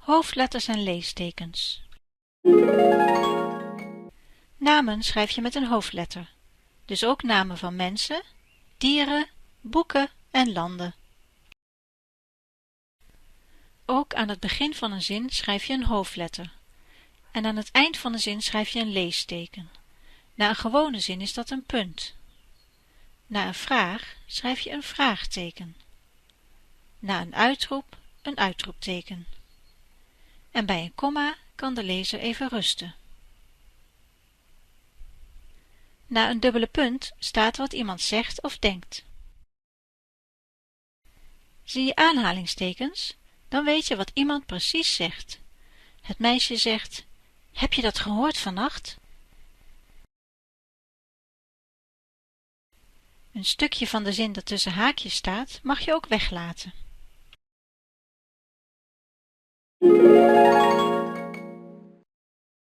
Hoofdletters en leestekens. Namen schrijf je met een hoofdletter, dus ook namen van mensen, dieren, boeken en landen. Ook aan het begin van een zin schrijf je een hoofdletter en aan het eind van de zin schrijf je een leesteken. Na een gewone zin is dat een punt. Na een vraag schrijf je een vraagteken. Na een uitroepteken. En bij een komma kan de lezer even rusten. Na een dubbele punt staat wat iemand zegt of denkt. Zie je aanhalingstekens? Dan weet je wat iemand precies zegt. Het meisje zegt: "Heb je dat gehoord vannacht?" Een stukje van de zin dat tussen haakjes staat, mag je ook weglaten.